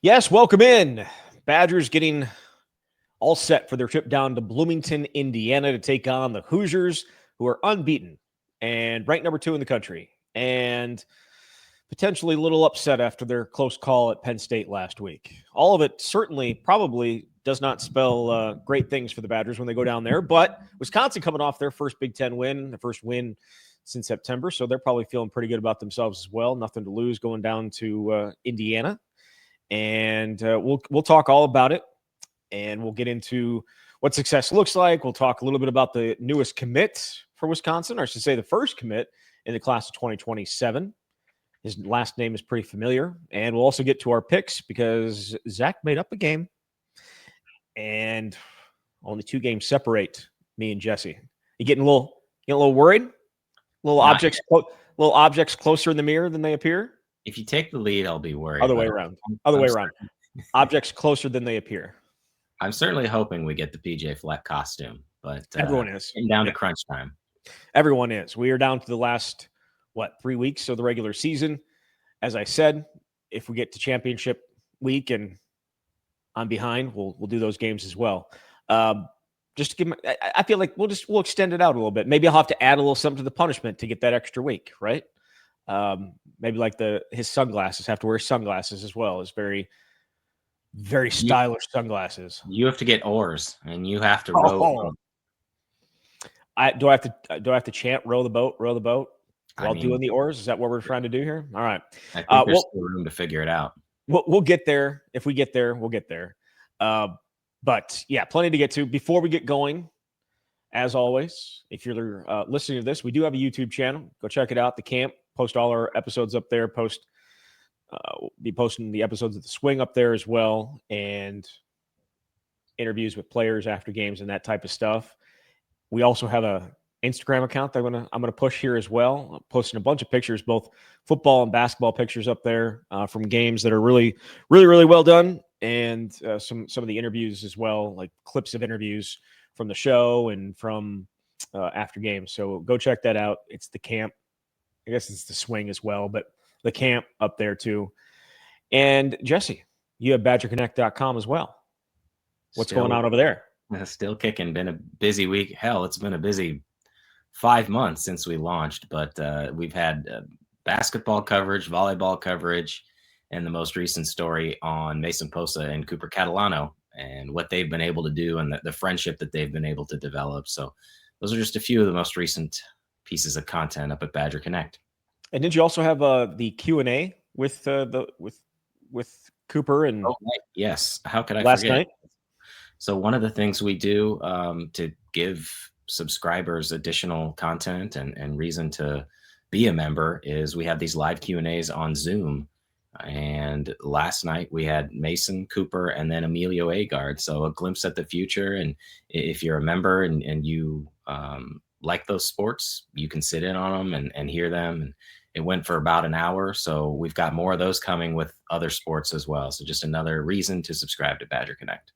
Yes, welcome in. Badgers getting all set for their trip down to Bloomington, Indiana to take on the Hoosiers, who are unbeaten and ranked number 2 in the country, and potentially a little upset after their close call at Penn State last week. All of it certainly probably does not spell great things for the Badgers when they go down there, but Wisconsin coming off their first Big Ten win, the first win since September, so they're probably feeling pretty good about themselves as well. Nothing to lose going down to Indiana. And we'll talk all about it, and we'll get into what success looks like. We'll talk a little bit about the newest commit for Wisconsin, or I should say the first commit in the class of 2027. His last name is pretty familiar. And we'll also get to our picks because Zach made up a game, and only 2 games separate me and Jesse. You getting a little worried? Little objects closer in the mirror than they appear? If you take the lead, I'll be worried. Other way around. Objects closer than they appear. I'm certainly hoping we get the PJ Fleck costume, but everyone is. Down to crunch time. Everyone is. We are down to the last, 3 weeks of the regular season. As I said, if we get to championship week and I'm behind, we'll do those games as well. Just to give I feel like we'll extend it out a little bit. Maybe I'll have to add a little something to the punishment to get that extra week, right? Maybe like his sunglasses, have to wear sunglasses as well. Is very, very stylish sunglasses. You have to get oars, and you have to row. Do I have to chant row the boat while doing the oars? Is that what we're trying to do here? All right. I think there's still room to figure it out. We'll get there. If we get there, we'll get there. But yeah, plenty to get to. Before we get going, as always, if you're listening to this, we do have a YouTube channel. Go check it out. The Camp. Post all our episodes up there. Be posting the episodes of the Swing up there as well, and interviews with players after games and that type of stuff. We also have a Instagram account that I'm gonna push here as well. I'm posting a bunch of pictures, both football and basketball pictures up there from games that are really, really, really well done, and some of the interviews as well, like clips of interviews from the show and from after games. So go check that out. It's the Camp. I guess it's the Swing as well, but the Camp up there too. And Jesse, you have BadgerConnect.com as well. What's going on over there? Still kicking. Been a busy week. Hell, it's been a busy 5 months since we launched, but we've had basketball coverage, volleyball coverage, and the most recent story on Mason Posa and Cooper Catalano and what they've been able to do and the friendship that they've been able to develop. So those are just a few of the most recent pieces of content up at Badger Connect. And did you also have the Q&A with Cooper and yes, how could I last forget? Night? So one of the things we do to give subscribers additional content and reason to be a member is we have these live Q&As on Zoom. And last night we had Mason, Cooper, and then Emilio Agard. So a glimpse at the future. And if you're a member and you like those sports, you can sit in on them and hear them. And it went for about an hour. So we've got more of those coming with other sports as well. So just another reason to subscribe to Badger Connect.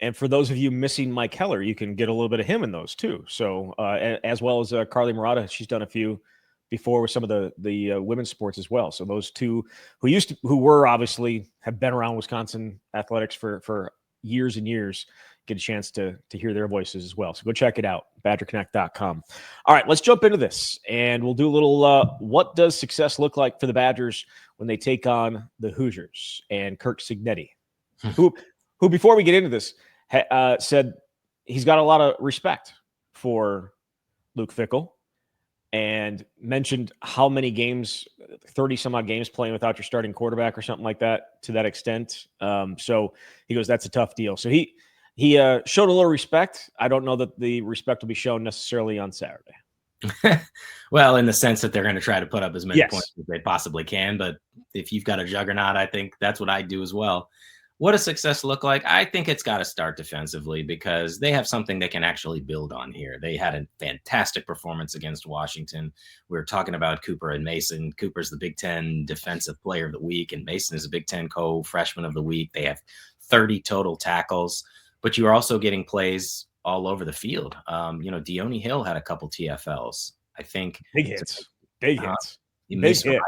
And for those of you missing Mike Heller, you can get a little bit of him in those too. So as well as Carly Murata, she's done a few before with some of the women's sports as well. So those two who were obviously have been around Wisconsin athletics for years and years, get a chance to hear their voices as well. So go check it out, BadgerConnect.com. All right, let's jump into this, and we'll do a little what does success look like for the Badgers when they take on the Hoosiers. And Kirk Cignetti, who before we get into this, said he's got a lot of respect for Luke Fickell and mentioned how many games, 30 some odd games playing without your starting quarterback or something like that, to that extent. So he goes, that's a tough deal. So he showed a little respect. I don't know that the respect will be shown necessarily on Saturday. Well, in the sense that they're going to try to put up as many points as they possibly can. But if you've got a juggernaut, I think that's what I do as well. What does success look like? I think it's got to start defensively because they have something they can actually build on here. They had a fantastic performance against Washington. We were talking about Cooper and Mason. Cooper's the Big Ten Defensive Player of the Week, and Mason is a Big Ten Co-Freshman of the Week. They have 30 total tackles, but you are also getting plays all over the field. Deone Hill had a couple TFLs. I think big hits. Mason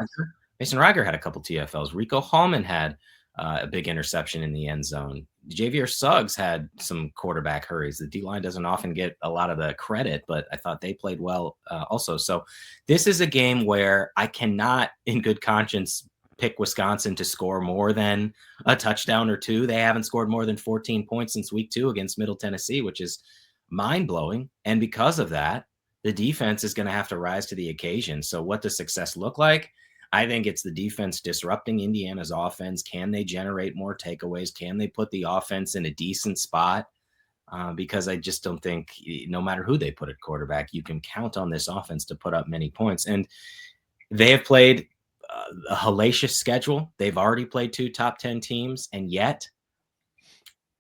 Reiger had a couple TFLs. Rico Hallman had a big interception in the end zone. Javier Suggs had some quarterback hurries. The D-line doesn't often get a lot of the credit, but I thought they played well also. So this is a game where I cannot, in good conscience, pick Wisconsin to score more than a touchdown or two. They haven't scored more than 14 points since week 2 against Middle Tennessee, which is mind-blowing. And because of that, the defense is going to have to rise to the occasion. So what does success look like? I think it's the defense disrupting Indiana's offense. Can they generate more takeaways? Can they put the offense in a decent spot? Because I just don't think, no matter who they put at quarterback, you can count on this offense to put up many points. And they have played a hellacious schedule. They've already played 2 top 10 teams, and yet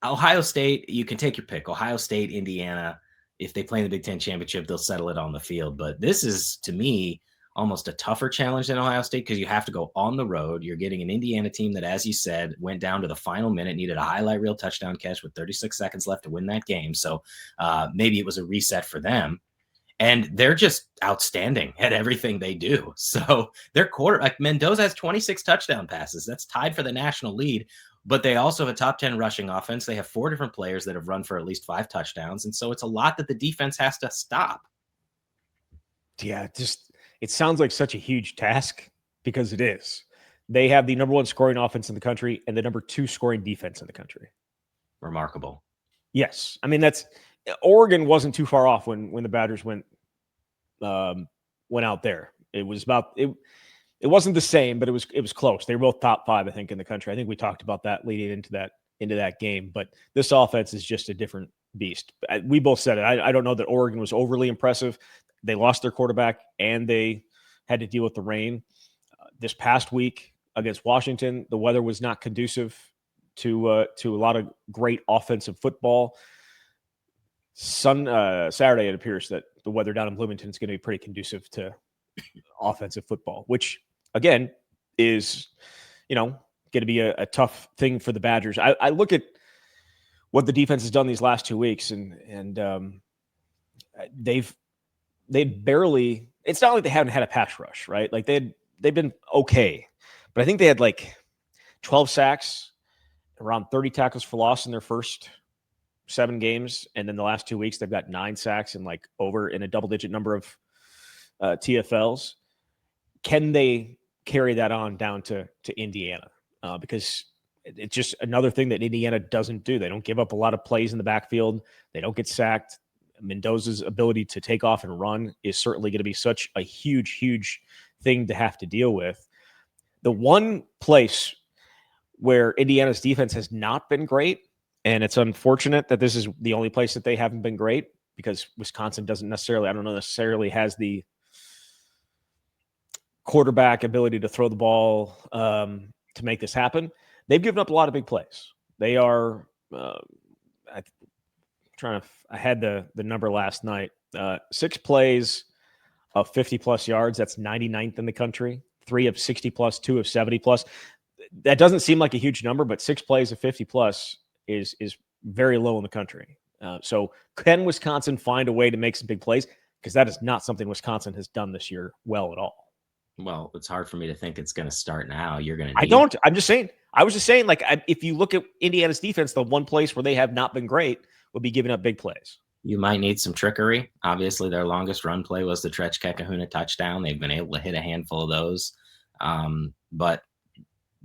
Ohio State, you can take your pick. Ohio State, Indiana, if they play in the Big Ten championship, they'll settle it on the field. But this is, to me, almost a tougher challenge than Ohio State because you have to go on the road. You're getting an Indiana team that, as you said, went down to the final minute, needed a highlight reel touchdown catch with 36 seconds left to win that game. So maybe it was a reset for them. And they're just outstanding at everything they do. So their quarterback, Mendoza, has 26 touchdown passes. That's tied for the national lead. But they also have a top 10 rushing offense. They have 4 different players that have run for at least 5 touchdowns. And so it's a lot that the defense has to stop. Yeah, it sounds like such a huge task because it is. They have the number 1 scoring offense in the country and the number 2 scoring defense in the country. Remarkable. Yes. I mean, Oregon wasn't too far off when the Badgers went out there. It was about it. It wasn't the same, but it was close. They were both top 5, I think, in the country. I think we talked about that leading into that game. But this offense is just a different beast. We both said it. I don't know that Oregon was overly impressive. They lost their quarterback and they had to deal with the rain. This past week against Washington, the weather was not conducive to a lot of great offensive football. Saturday, it appears that the weather down in Bloomington is going to be pretty conducive to offensive football, which again is, going to be a tough thing for the Badgers. I look at what the defense has done these last 2 weeks, and they've barely. It's not like they haven't had a pass rush, right? Like they've been okay, but I think they had like 12 sacks, around 30 tackles for loss in their first 7 games, and then the last 2 weeks they've got 9 sacks and like over in a double-digit number of TFLs. Can they carry that on down to Indiana? Because it's just another thing that Indiana doesn't do. They don't give up a lot of plays in the backfield. They don't get sacked. Mendoza's ability to take off and run is certainly going to be such a huge, huge thing to have to deal with. The one place where Indiana's defense has not been great, and it's unfortunate that this is the only place that they haven't been great, because Wisconsin doesn't necessarily has the quarterback ability to throw the ball to make this happen. They've given up a lot of big plays. They are I had the number last night. 6 plays of 50-plus yards. That's 99th in the country. 3 of 60-plus, 2 of 70-plus. That doesn't seem like a huge number, but 6 plays of 50-plus is very low in the country. So can Wisconsin find a way to make some big plays? Because that is not something Wisconsin has done this year well at all. Well, it's hard for me to think it's going to start now. You're going to. I'm just saying. I was just saying, like, if you look at Indiana's defense, the one place where they have not been great would be giving up big plays. You might need some trickery. Obviously, their longest run play was the Tretch-Kekahuna touchdown. They've been able to hit a handful of those. But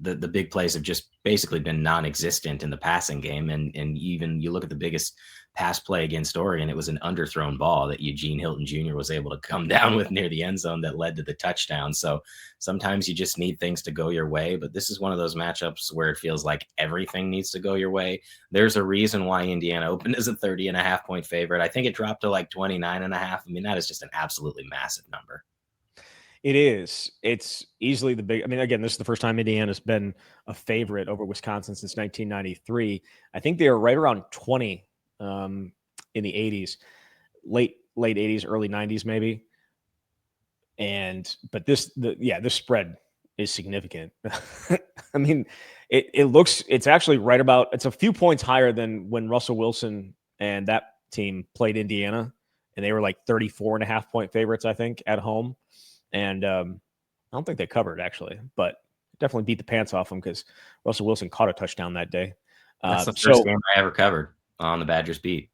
the big plays have just basically been non-existent in the passing game. And even you look at the biggest pass play against Oregon, it was an underthrown ball that Eugene Hilton Jr. was able to come down with near the end zone that led to the touchdown. So sometimes you just need things to go your way, but this is one of those matchups where it feels like everything needs to go your way. There's a reason why Indiana opened as a 30.5-point favorite. I think it dropped to like 29.5. I mean, that is just an absolutely massive number. It is. It's easily the big. I mean, again, this is the first time Indiana's been a favorite over Wisconsin since 1993. I think they were right around 20 in the 80s, late 80s, early 90s, maybe. But this spread is significant. I mean, it's actually right about, it's a few points higher than when Russell Wilson and that team played Indiana, and they were like 34.5-point favorites, I think, at home. And I don't think they covered, actually, but definitely beat the pants off them because Russell Wilson caught a touchdown that day. That's the first game I ever covered on the Badgers beat.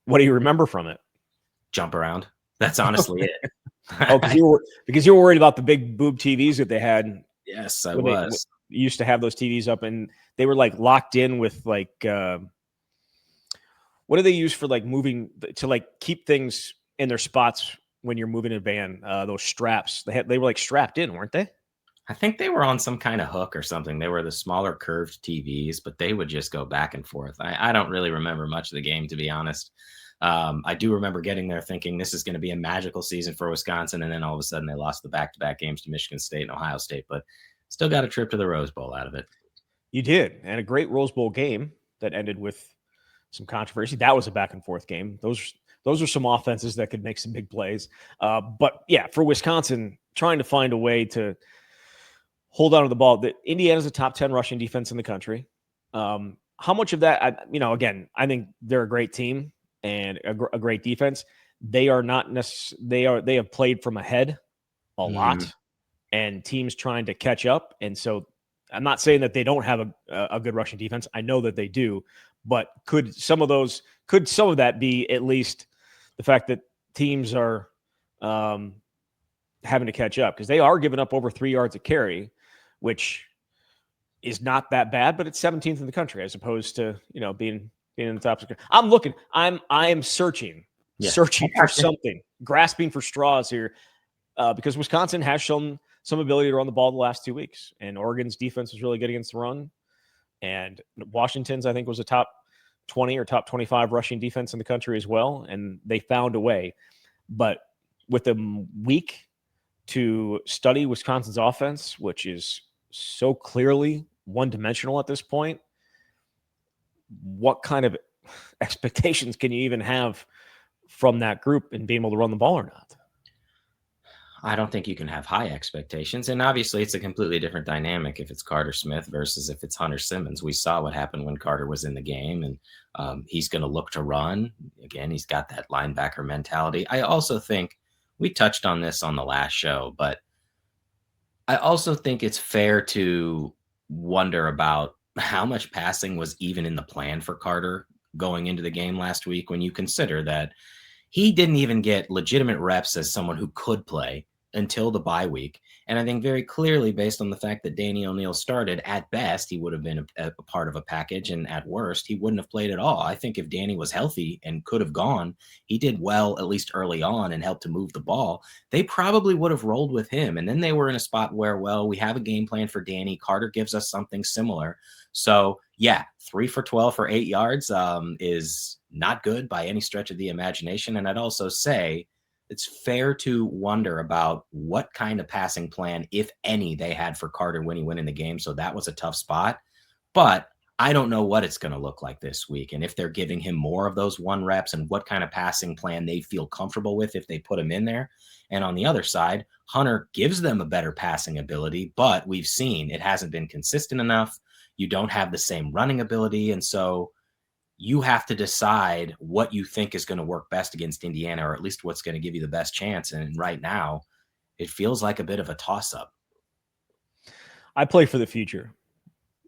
What do you remember from it? Jump around. That's honestly it. Because you were worried about the big boob TVs that they had. Yes, I was. They used to have those TVs up, and they were like locked in with like what do they use for like moving to like keep things in their spots when you're moving a van? Those straps. They were like strapped in, weren't they? I think they were on some kind of hook or something. They were the smaller curved TVs, but they would just go back and forth. I don't really remember much of the game, to be honest. I do remember getting there thinking this is going to be a magical season for Wisconsin, and then all of a sudden they lost the back-to-back games to Michigan State and Ohio State, but still got a trip to the Rose Bowl out of it. You did, and a great Rose Bowl game that ended with some controversy. That was a back-and-forth game. Those are some offenses that could make some big plays. But, yeah, for Wisconsin, trying to find a way to hold on to the ball. Indiana's a top 10 rushing defense in the country. How much of that, again, I think they're a great team and a great defense. They are not necessarily, they have played from ahead a lot, and teams trying to catch up. And so I'm not saying that they don't have a good rushing defense. I know that they do, but could some of that be at least the fact that teams are having to catch up? Because they are giving up over 3 yards a carry, which is not that bad, but it's 17th in the country as opposed to, being in the top. I am searching for something, grasping for straws here, because Wisconsin has shown some ability to run the ball the last 2 weeks, and Oregon's defense was really good against the run, and Washington's, I think, was a top 20 or top 25 rushing defense in the country as well, and they found a way. But with a week to study Wisconsin's offense, which is so clearly one-dimensional at this point, what kind of expectations can you even have from that group and being able to run the ball or not? I don't think you can have high expectations. And obviously it's a completely different dynamic if it's Carter Smith versus if it's Hunter Simmons. We saw what happened when Carter was in the game, and he's going to look to run. Again, he's got that linebacker mentality. I also think we touched on this on the last show, but I also think it's fair to wonder about how much passing was even in the plan for Carter going into the game last week, when you consider that he didn't even get legitimate reps as someone who could play until the bye week. And I think very clearly, based on the fact that Danny O'Neil started, at best, he would have been a part of a package, and at worst, he wouldn't have played at all. I think if Danny was healthy and could have gone, he did well, at least early on, and helped to move the ball. They probably would have rolled with him. And then they were in a spot where, well, we have a game plan for Danny. Carter gives us something similar. So, yeah, 3 for 12 for 8 yards is not good by any stretch of the imagination. And I'd also say it's fair to wonder about what kind of passing plan, if any, they had for Carter when he went in the game. So that was a tough spot. But I don't know what it's going to look like this week, and if they're giving him more of those 1 reps, and what kind of passing plan they feel comfortable with if they put him in there. And on the other side, Hunter gives them a better passing ability, but we've seen it hasn't been consistent enough. You don't have the same running ability. And so you have to decide what you think is going to work best against Indiana, or at least what's going to give you the best chance. And right now, it feels like a bit of a toss-up. I play for the future.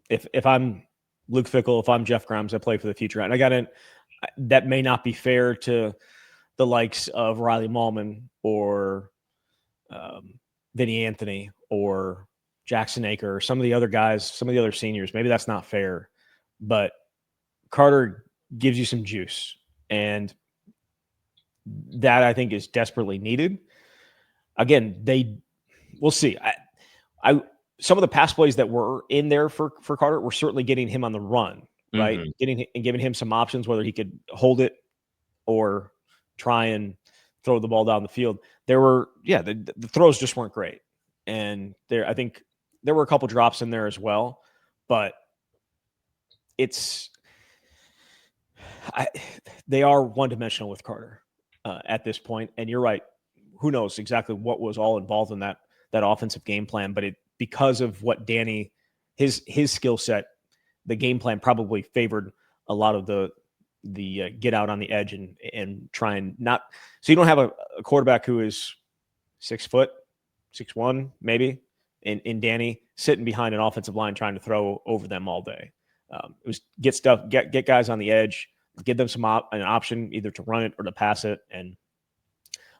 If I'm Luke Fickell, if I'm Jeff Grimes, I play for the future. And that may not be fair to the likes of Riley Mahlman or Vinny Anthony or Jackson Aker or some of the other guys, some of the other seniors. Maybe that's not fair, but Carter gives you some juice, and that I think is desperately needed. Again, we'll see. Some of the pass plays that were in there for Carter were certainly getting him on the run, right? Mm-hmm. Giving him some options, whether he could hold it or try and throw the ball down the field. The throws just weren't great. And I think there were a couple drops in there as well, but they are one-dimensional with Carter at this point. And you're right. Who knows exactly what was all involved in that offensive game plan, but because of what Danny, his skill set, the game plan probably favored a lot of the get out on the edge and try and not. So you don't have a quarterback who is 6 foot, 6'1", maybe, in Danny sitting behind an offensive line trying to throw over them all day. It was get guys on the edge, give them an option either to run it or to pass it, and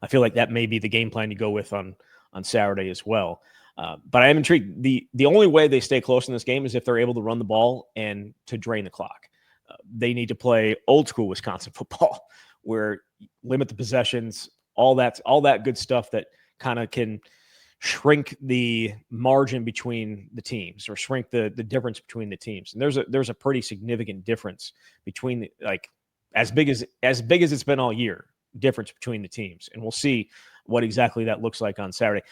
I feel like that may be the game plan you go with on Saturday as well. But I am intrigued. The only way they stay close in this game is if they're able to run the ball and to drain the clock. They need to play old school Wisconsin football, where limit the possessions, all that good stuff that kind of can shrink the margin between the teams or shrink the difference between the teams. And there's a pretty significant difference between as big as it's been all year, difference between the teams. And we'll see what exactly that looks like on Saturday.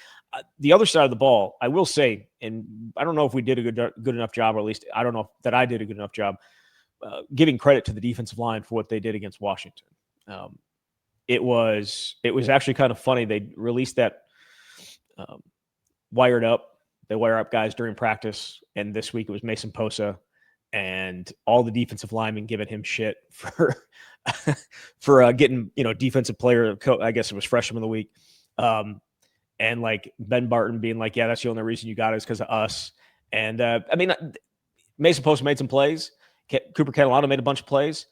The other side of the ball, I will say, and I don't know if we did a good enough job, or at least I don't know that I did a good enough job giving credit to the defensive line for what they did against Washington. It was actually kind of funny. They released that wired up. They wire up guys during practice, and this week it was Mason Posa, and all the defensive linemen giving him shit for getting defensive player. I guess it was freshman of the week, and like Ben Barton being like, "Yeah, that's the only reason you got it is because of us." And I mean, Mason Posa made some plays. Cooper Catalano made a bunch of plays.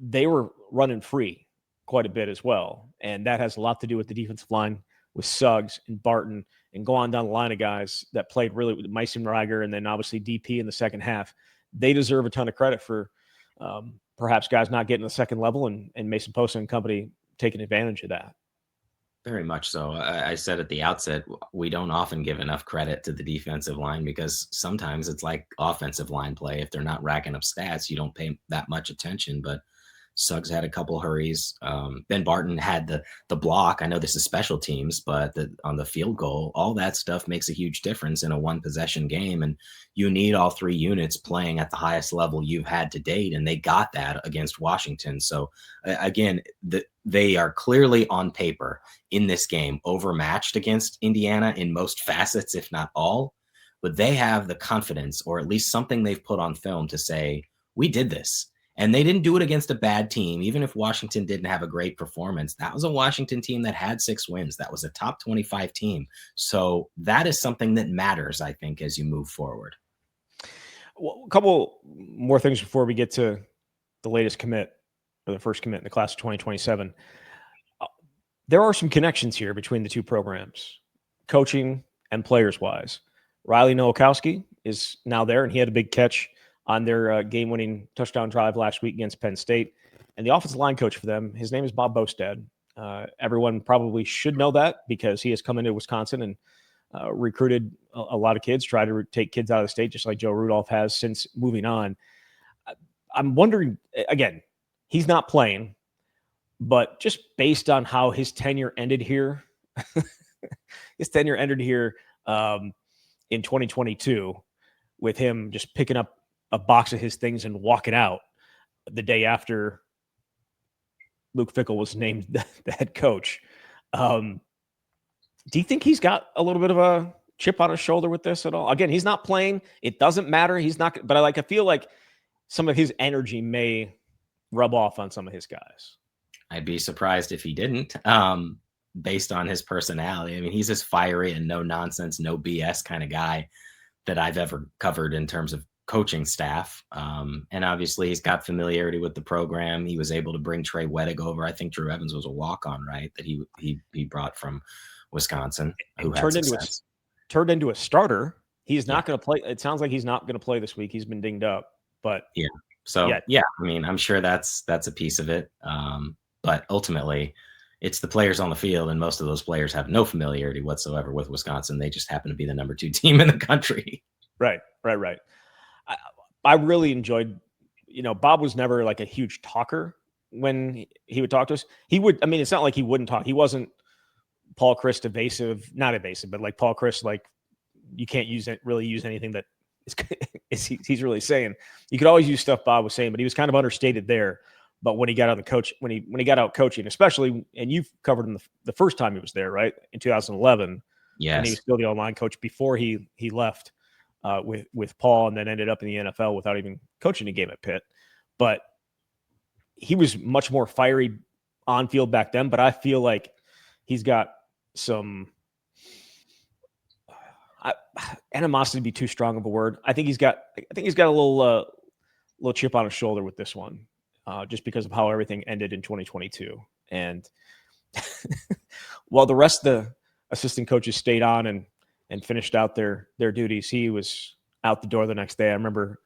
They were running free quite a bit as well, and that has a lot to do with the defensive line with Suggs and Barton, and go on down the line of guys that played really with Mason Reiger, and then obviously DP in the second half. They deserve a ton of credit for perhaps guys not getting the second level, and Mason Posa and company taking advantage of that. Very much so. I said at the outset, we don't often give enough credit to the defensive line because sometimes it's like offensive line play. If they're not racking up stats, you don't pay that much attention. But Suggs had a couple hurries. Ben Barton had the block. I know this is special teams, but on the field goal, all that stuff makes a huge difference in a one possession game. And you need all three units playing at the highest level you've had to date. And they got that against Washington. So again, they are clearly on paper in this game overmatched against Indiana in most facets, if not all. But they have the confidence, or at least something they've put on film to say, we did this. And they didn't do it against a bad team. Even if Washington didn't have a great performance, that was a Washington team that had 6 wins. That was a top 25 team. So that is something that matters, I think, as you move forward. Well, a couple more things before we get to the latest commit, or the first commit in the class of 2027. There are some connections here between the two programs, coaching and players-wise. Riley Nowakowski is now there, and he had a big catch on their game-winning touchdown drive last week against Penn State. And the offensive line coach for them, his name is Bob Bostad. Everyone probably should know that because he has come into Wisconsin and recruited a lot of kids, tried to take kids out of the state, just like Joe Rudolph has since moving on. I'm wondering, again, he's not playing, but just based on how his tenure ended here, in 2022 with him just picking up a box of his things and walking out the day after Luke Fickell was named the head coach. Do you think he's got a little bit of a chip on his shoulder with this at all? Again, he's not playing. It doesn't matter. He's not, but I feel like some of his energy may rub off on some of his guys. I'd be surprised if he didn't, based on his personality. I mean, he's this fiery and no nonsense, no BS kind of guy that I've ever covered in terms of coaching staff. And obviously he's got familiarity with the program. He was able to bring Trey Wettig over. I think Drew Evans was a walk-on, right? That he brought from Wisconsin. Who turned into a starter. He's not going to play. It sounds like he's not going to play this week. He's been dinged up, but yeah. So yeah, I mean, I'm sure that's a piece of it. But ultimately it's the players on the field, and most of those players have no familiarity whatsoever with Wisconsin. They just happen to be the number 2 team in the country. Right. I really enjoyed, Bob was never like a huge talker when he would talk to us. He would, I mean, it's not like he wouldn't talk. He wasn't Paul Chryst not evasive, but like Paul Chryst, like you can't really use anything that he's really saying. You could always use stuff Bob was saying, but he was kind of understated there. But when he got out the coach, when he got out coaching, especially, and you've covered him the first time he was there, right? In 2011. Yes. And he was still the online coach before he left. With Paul, and then ended up in the NFL without even coaching a game at Pitt. But he was much more fiery on field back then, but I feel like he's got some animosity to be too strong of a word. I think he's got a little chip on his shoulder with this one, just because of how everything ended in 2022. And while the rest of the assistant coaches stayed on and finished out their duties, he was out the door the next day. I remember,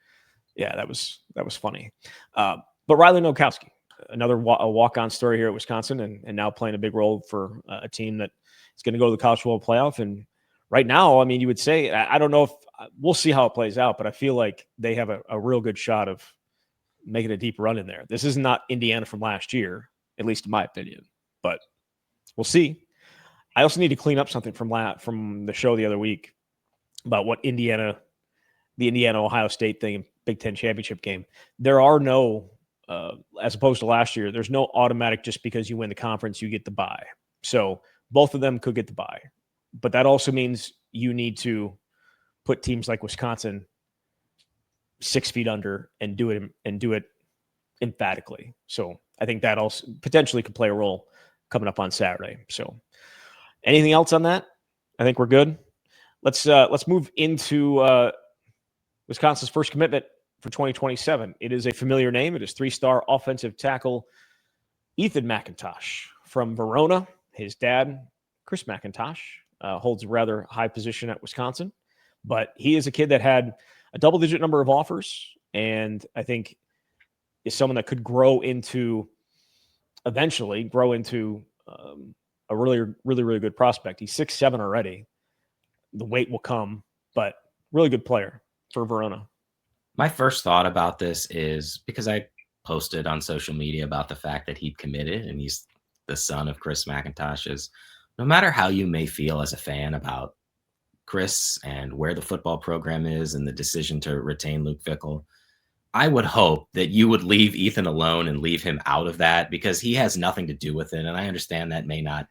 yeah, that was funny. But Riley Nowakowski, another walk-on story here at Wisconsin, and now playing a big role for a team that is going to go to the college football playoff. And right now, I mean, you would say, I don't know if we'll see how it plays out, but I feel like they have a real good shot of making a deep run in there. This is not Indiana from last year, at least in my opinion, but we'll see. I also need to clean up something from the show the other week about what the Indiana-Ohio State thing, Big Ten championship game. There are no, as opposed to last year, there's no automatic just because you win the conference, you get the bye. So both of them could get the bye. But that also means you need to put teams like Wisconsin 6 feet under and do it emphatically. So I think that also potentially could play a role coming up on Saturday. So anything else on that? I think we're good. Let's move into Wisconsin's first commitment for 2027. It is a familiar name. It is 3-star offensive tackle Ethan McIntosh from Verona. His dad, Chris McIntosh, holds a rather high position at Wisconsin, but he is a kid that had a double-digit number of offers, and I think is someone that could eventually grow into a really, really, really good prospect. He's 6'7" already. The weight will come, but really good player for Verona. My first thought about this is because I posted on social media about the fact that he'd committed and he's the son of Chris McIntosh. Is no matter how you may feel as a fan about Chris and where the football program is and the decision to retain Luke Fickell, I would hope that you would leave Ethan alone and leave him out of that, because he has nothing to do with it. And I understand that may not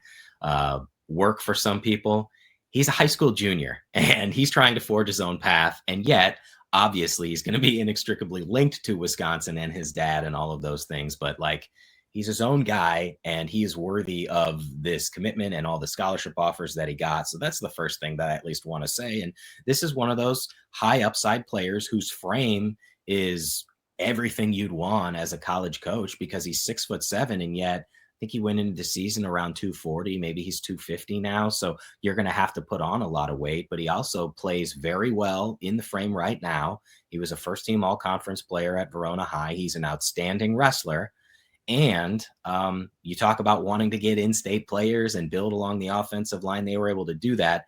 work for some people. He's a high school junior and he's trying to forge his own path. And yet, obviously, he's going to be inextricably linked to Wisconsin and his dad and all of those things. But like, he's his own guy and he is worthy of this commitment and all the scholarship offers that he got. So that's the first thing that I at least want to say. And this is one of those high upside players whose frame is everything you'd want as a college coach, because he's 6'7", and yet I think he went into the season around 240. Maybe he's 250 now. So you're going to have to put on a lot of weight, but he also plays very well in the frame right now. He was a first team all conference player at Verona High. He's an outstanding wrestler. And you talk about wanting to get in-state players and build along the offensive line. They were able to do that.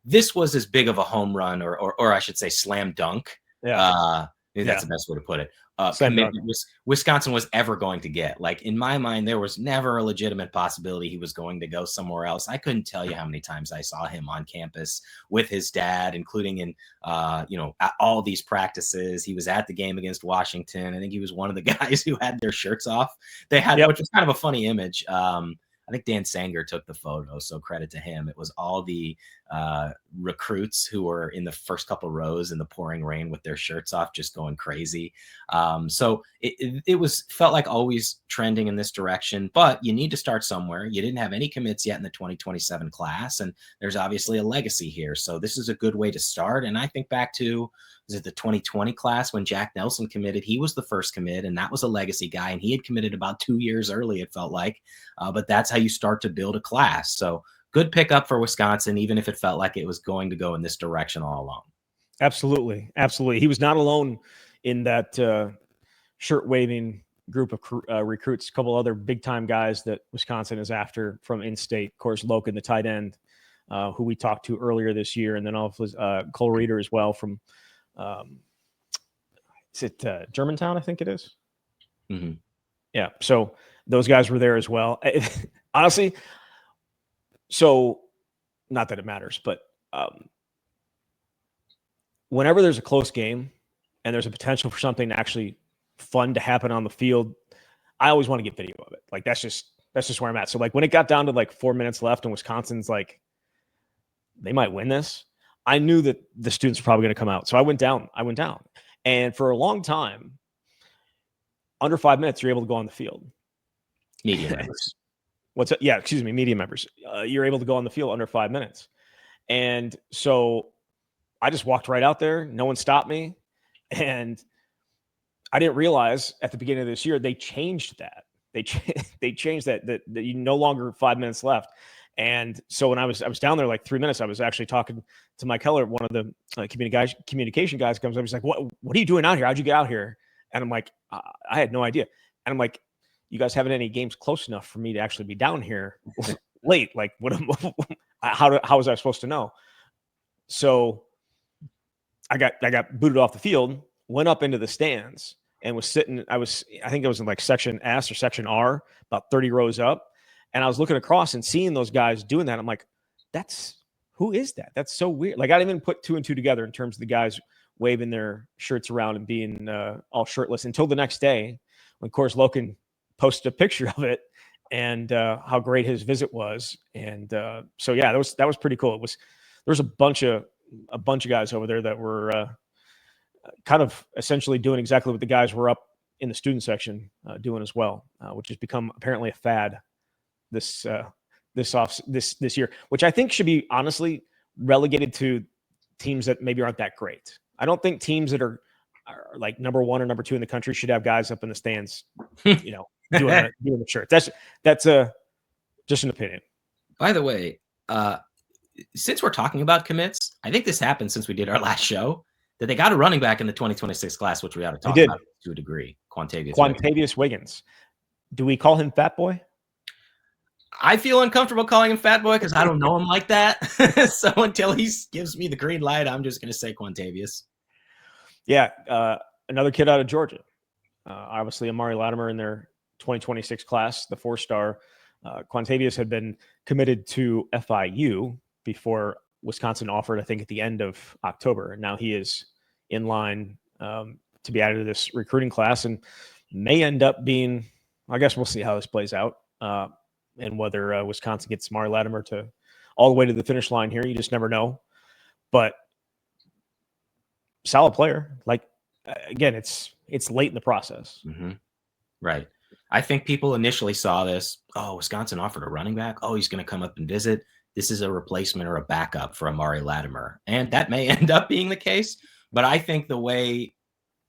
This was as big of a home run, or I should say slam dunk. Yeah. Maybe that's the best way to put it. Commitment Wisconsin was ever going to get. Like, in my mind, there was never a legitimate possibility he was going to go somewhere else. I couldn't tell you how many times I saw him on campus with his dad, including in, at all these practices. He was at the game against Washington. I think he was one of the guys who had their shirts off. They had, which was kind of a funny image. I think Dan Sanger took the photo, so credit to him. It was all the recruits who were in the first couple rows in the pouring rain with their shirts off, just going crazy. So it felt like always trending in this direction, but you need to start somewhere. You didn't have any commits yet in the 2027 class, and there's obviously a legacy here. So this is a good way to start. And I think back to, was it the 2020 class when Jack Nelson committed? He was the first commit, and that was a legacy guy, and he had committed about 2 years early, it felt like. But that's how you start to build a class. So good pickup for Wisconsin, even if it felt like it was going to go in this direction all along. Absolutely. Absolutely. He was not alone in that shirt-waving group of recruits. A couple other big-time guys that Wisconsin is after from in-state. Of course, Loken, the tight end, who we talked to earlier this year, and then also Cole Reeder as well from is it Germantown, I think it is? Mm-hmm. Yeah, so those guys were there as well. Honestly, so not that it matters, but whenever there's a close game and there's a potential for something actually fun to happen on the field, I always want to get video of it. Like, that's just where I'm at. So like when it got down to like 4 minutes left and Wisconsin's like, they might win this, I knew that the students were probably going to come out. So I went down. And for a long time, under 5 minutes, you're able to go on the field. Media members. Media members. You're able to go on the field under 5 minutes. And so I just walked right out there. No one stopped me. And I didn't realize at the beginning of this year, they changed that. They changed that you no longer 5 minutes left. And so when I was down there like 3 minutes, I was actually talking to Mike Keller, one of the communication guys comes up. He's like, what are you doing out here? How'd you get out here? And I'm like, I had no idea. And I'm like, you guys haven't any games close enough for me to actually be down here late. Like, how was I supposed to know? So I got booted off the field, went up into the stands, and was sitting. I think it was in like section S or section R, about 30 rows up. And I was looking across and seeing those guys doing that. I'm like, who is that? That's so weird. Like, I didn't even put two and two together in terms of the guys waving their shirts around and being all shirtless until the next day when Coors Loken posted a picture of it and how great his visit was. And so, yeah, that was pretty cool. There was a bunch of guys over there that were kind of essentially doing exactly what the guys were up in the student section doing as well, which has become apparently a fad this year, which I think should be honestly relegated to teams that maybe aren't that great. I don't think teams that are like number one or number two in the country should have guys up in the stands, doing the shirt. That's just an opinion. By the way, since we're talking about commits, I think this happened since we did our last show, that they got a running back in the 2026 class, which we ought to talk about to a degree. Quantavious Wiggins. Do we call him Fat Boy? I feel uncomfortable calling him Fat Boy because I don't know him like that. So until he gives me the green light, I'm just going to say Quantavious. Yeah, another kid out of Georgia. Obviously, Amari Latimer in their 2026 class, the 4-star. Quantavious had been committed to FIU before Wisconsin offered, I think, at the end of October. And now he is in line to be added to this recruiting class and may end up being, I guess we'll see how this plays out. And whether Wisconsin gets Amari Latimer to all the way to the finish line here, you just never know. But solid player. Like, again, it's late in the process. Mm-hmm. Right. I think people initially saw this. Oh, Wisconsin offered a running back. Oh, he's going to come up and visit. This is a replacement or a backup for Amari Latimer. And that may end up being the case. But I think the way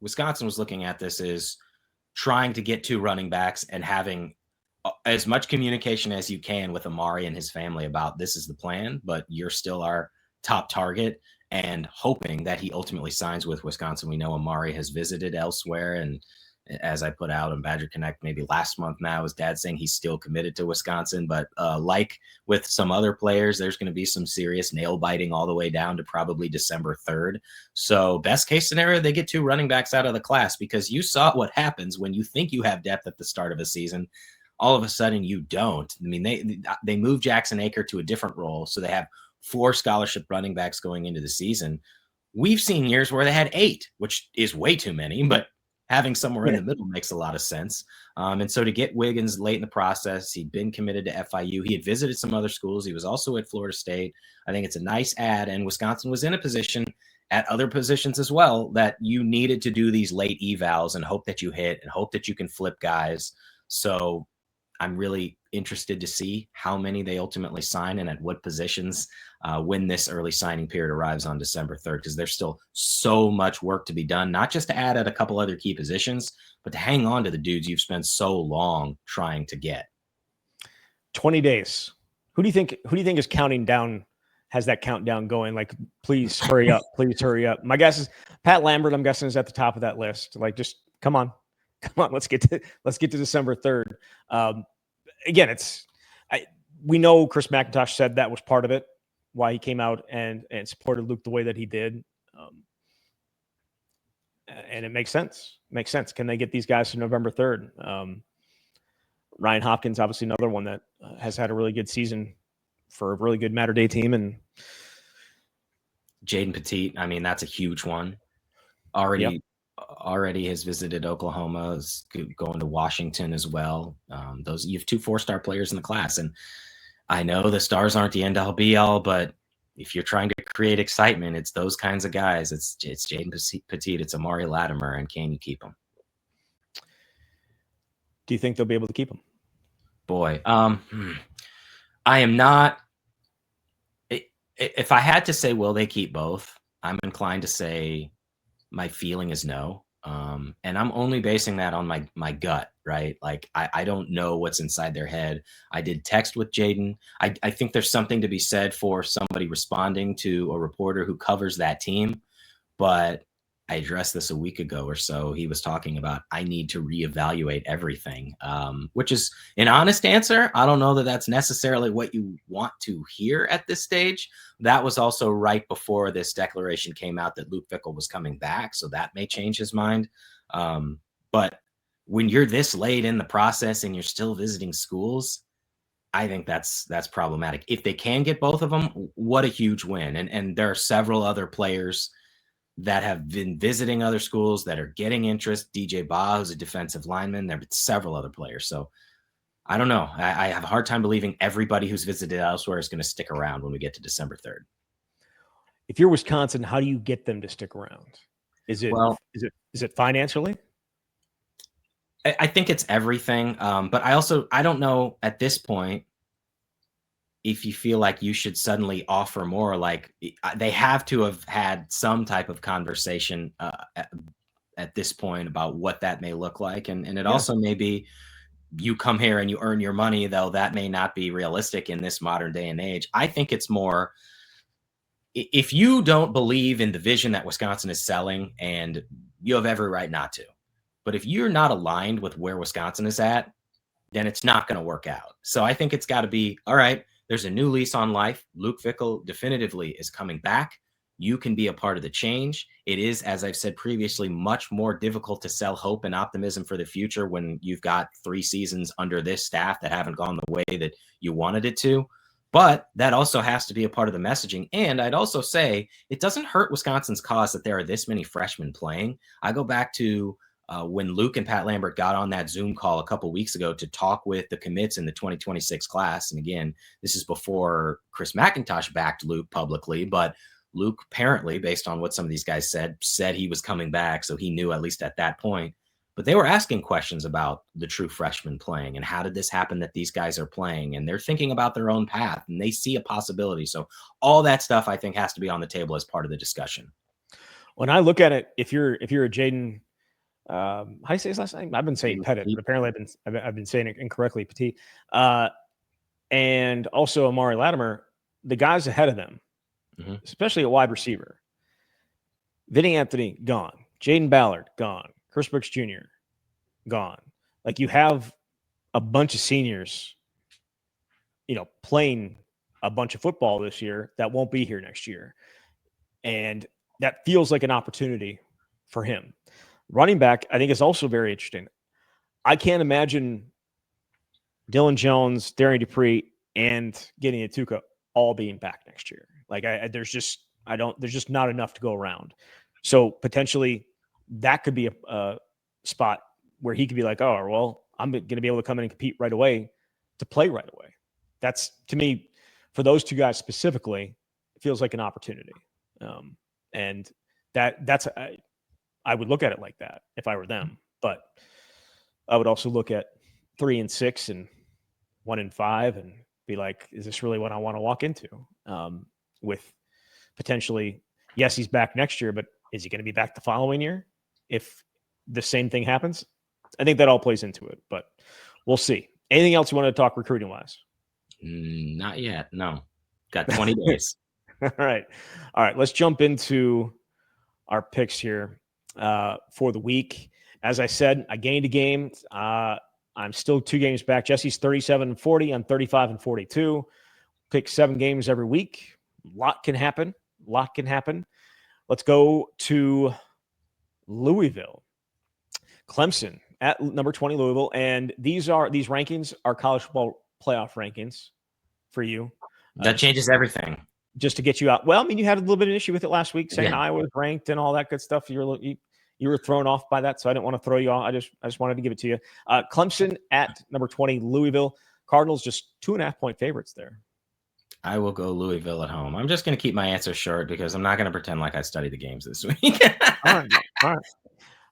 Wisconsin was looking at this is trying to get two running backs and having as much communication as you can with Amari and his family about this is the plan, but you're still our top target, and hoping that he ultimately signs with Wisconsin. We know Amari has visited elsewhere, and as I put out on Badger Connect maybe last month now, his dad saying he's still committed to Wisconsin. But like with some other players, there's going to be some serious nail biting all the way down to probably December 3rd. So best case scenario, they get two running backs out of the class, because you saw what happens when you think you have depth at the start of a season. All of a sudden you don't. I mean, they moved Jackson Aker to a different role, so they have 4 scholarship running backs going into the season. We've seen years where they had 8, which is way too many, but having somewhere in the middle makes a lot of sense. And so to get Wiggins late in the process, he'd been committed to FIU. He had visited some other schools. He was also at Florida State. I think it's a nice add, and Wisconsin was in a position at other positions as well that you needed to do these late evals and hope that you hit and hope that you can flip guys. So I'm really interested to see how many they ultimately sign and at what positions when this early signing period arrives on December 3rd, because there's still so much work to be done, not just to add at a couple other key positions, but to hang on to the dudes you've spent so long trying to get. 20 days. Who do you think is counting down, has that countdown going? Like, please hurry up. Please hurry up. My guess is Pat Lambert, I'm guessing, is at the top of that list. Like, just come on. Let's get to December 3rd. Again, we know Chris McIntosh said that was part of it, why he came out and supported Luke the way that he did. And it makes sense. Can they get these guys to November 3rd? Ryan Hopkins, obviously another one that has had a really good season for a really good Mater Day team. And Jaden Petit, I mean, that's a huge one. Already has visited Oklahoma, is going to Washington as well. You have 2 4-star players in the class, and I know the stars aren't the end all be all, but if you're trying to create excitement, it's those kinds of guys. It's Jaden Petit, it's Amari Latimer, and can you keep them? Do you think they'll be able to keep them? Boy, I am not. If I had to say, will they keep both? I'm inclined to say my feeling is no. And I'm only basing that on my gut, right? Like I don't know what's inside their head. I did text with Jaden. I think there's something to be said for somebody responding to a reporter who covers that team. But I addressed this a week ago or so. He was talking about, I need to reevaluate everything, which is an honest answer. I don't know that that's necessarily what you want to hear at this stage. That was also right before this declaration came out that Luke Fickell was coming back. So that may change his mind. But when you're this late in the process and you're still visiting schools, I think that's problematic. If they can get both of them, what a huge win. And there are several other players that have been visiting other schools that are getting interest. DJ Ba, who's a defensive lineman. There have been several other players. So I don't know. I have a hard time believing everybody who's visited elsewhere is going to stick around when we get to December 3rd. If you're Wisconsin, how do you get them to stick around? Is it financially? I think it's everything. But I don't know at this point if you feel like you should suddenly offer more. Like they have to have had some type of conversation at this point about what that may look like. And it also may be you come here and you earn your money, though that may not be realistic in this modern day and age. I think it's more, if you don't believe in the vision that Wisconsin is selling, and you have every right not to, but if you're not aligned with where Wisconsin is at, then it's not going to work out. So I think it's got to be, all right, there's a new lease on life. Luke Fickell definitively is coming back. You can be a part of the change. It is, as I've said previously, much more difficult to sell hope and optimism for the future when you've got 3 seasons under this staff that haven't gone the way that you wanted it to. But that also has to be a part of the messaging. And I'd also say it doesn't hurt Wisconsin's cause that there are this many freshmen playing. I go back to when Luke and Pat Lambert got on that Zoom call a couple weeks ago to talk with the commits in the 2026 class. And again, this is before Chris McIntosh backed Luke publicly, but Luke apparently, based on what some of these guys said he was coming back. So he knew at least at that point. But they were asking questions about the true freshmen playing and how did this happen that these guys are playing, and they're thinking about their own path and they see a possibility. So all that stuff I think has to be on the table as part of the discussion. When I look at it, if you're a Jaden, how do you say his last name? I've been saying Pettit, but apparently I've been saying it incorrectly. Petit, and also Amari Latimer, the guys ahead of them, especially at wide receiver. Vinny Anthony gone, Jaden Ballard gone, Chris Brooks Jr. gone. Like you have a bunch of seniors, playing a bunch of football this year that won't be here next year, and that feels like an opportunity for him. Running back, I think, is also very interesting. I can't imagine Dylan Jones, Darian Dupree, and Gideon Atuka all being back next year. Like there's just not enough to go around. So potentially that could be a spot where he could be like, oh, well, I'm going to be able to come in and compete right away to play right away. That's, to me, for those two guys specifically, it feels like an opportunity. And that's I would look at it like that if I were them. But I would also look at 3 and 6 and 1 and 5 and be like, is this really what I want to walk into? With potentially, yes, he's back next year, but is he going to be back the following year if the same thing happens? I think that all plays into it, but we'll see. Anything else you want to talk recruiting wise? Not yet. No. Got 20 days. All right. Let's jump into our picks here for the week. As I said, I gained a game. I'm still 2 games back. Jesse's 37-40. I'm 35-42. Pick 7 games every week. A lot can happen. Let's go to Louisville. Clemson at number 20, Louisville. And these rankings are college football playoff rankings for you. That changes everything. Just to get you out. Well, I mean, you had a little bit of an issue with it last week, saying Iowa was ranked and all that good stuff. You were thrown off by that, so I didn't want to throw you off. I just wanted to give it to you. Clemson at number 20, Louisville. Cardinals just 2.5-point favorites there. I will go Louisville at home. I'm just going to keep my answer short because I'm not going to pretend like I studied the games this week. All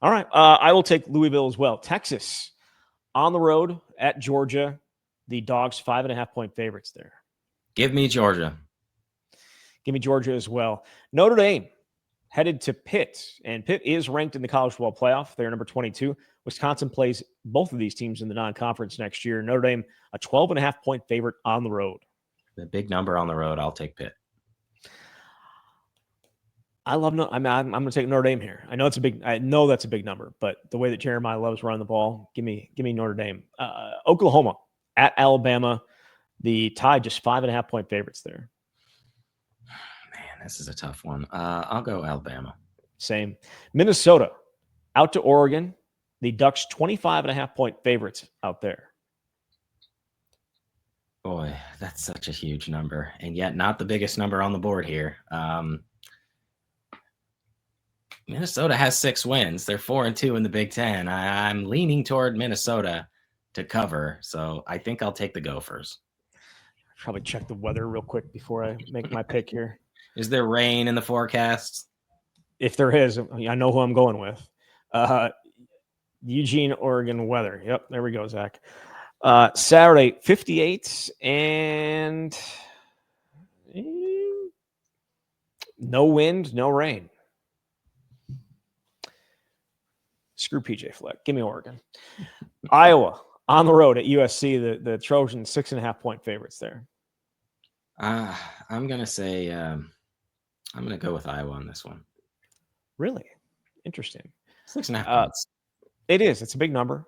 right. I will take Louisville as well. Texas on the road at Georgia. The Dogs 5.5-point favorites there. Give me Georgia. Give me Georgia as well. Notre Dame headed to Pitt, and Pitt is ranked in the college football playoff. They're number 22. Wisconsin plays both of these teams in the non-conference next year. Notre Dame, a 12.5-point favorite on the road. The big number on the road. I'll take Pitt. I'm going to take Notre Dame here. I know that's a big number, but the way that Jeremiah loves running the ball, give me Notre Dame. Oklahoma at Alabama. The Tide just 5.5-point favorites there. Man, this is a tough one. I'll go Alabama. Same. Minnesota out to Oregon. The Ducks 25.5-point favorites out there. Boy, that's such a huge number, and yet not the biggest number on the board here. Minnesota has 6 wins. They're 4-2 in the Big Ten. I'm leaning toward Minnesota to cover, so I think I'll take the Gophers. Probably check the weather real quick before I make my pick here. Is there rain in the forecast? If there is, I know who I'm going with. Eugene, Oregon weather. Yep, there we go, Zach. Saturday, 58 and no wind, no rain. Screw PJ Fleck. Give me Oregon. Iowa on the road at USC. The Trojans 6.5-point favorites there. I'm gonna say I'm gonna go with Iowa on this one. Really interesting. 6.5 points. It is. It's a big number.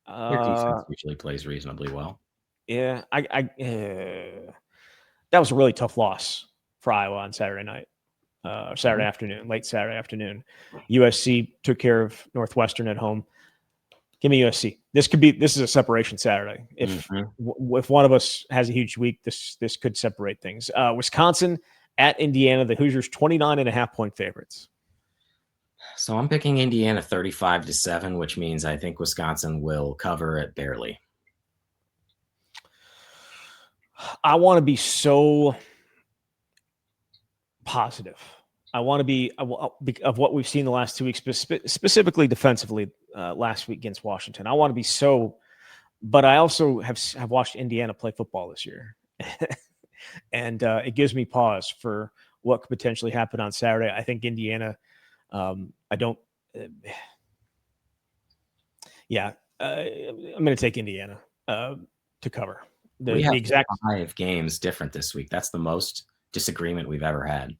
Their defense usually plays reasonably well. Yeah, that was a really tough loss for Iowa on Saturday night. Saturday afternoon, late Saturday afternoon. USC took care of Northwestern at home. Give me USC. This is a separation Saturday. If one of us has a huge week, this could separate things. Wisconsin at Indiana, the Hoosiers 29.5-point favorites. So I'm picking Indiana 35-7, which means I think Wisconsin will cover it barely. I want to be so positive. I want to be of what we've seen the last 2 weeks, specifically defensively last week against Washington. I want to be so, but I also have watched Indiana play football this year, and it gives me pause for what could potentially happen on Saturday. I think Indiana. I'm going to take Indiana to cover. We have exact 5 games different this week. That's the most disagreement we've ever had.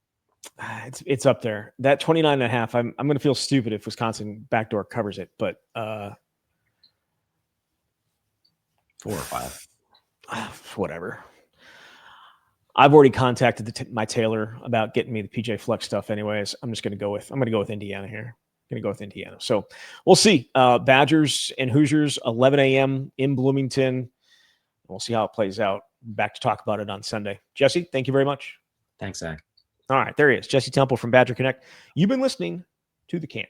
It's up there. That 29.5. I'm going to feel stupid if Wisconsin backdoor covers it, but 4 or 5. Whatever. I've already contacted my tailor about getting me the PJ Flex stuff. Anyways, I'm going to go with Indiana here. I'm going to go with Indiana. So we'll see. Badgers and Hoosiers, 11 a.m. in Bloomington. We'll see how it plays out. Back to talk about it on Sunday. Jesse, thank you very much. Thanks, Zach. All right, there he is, Jesse Temple from Badger Connect. You've been listening to The Camp.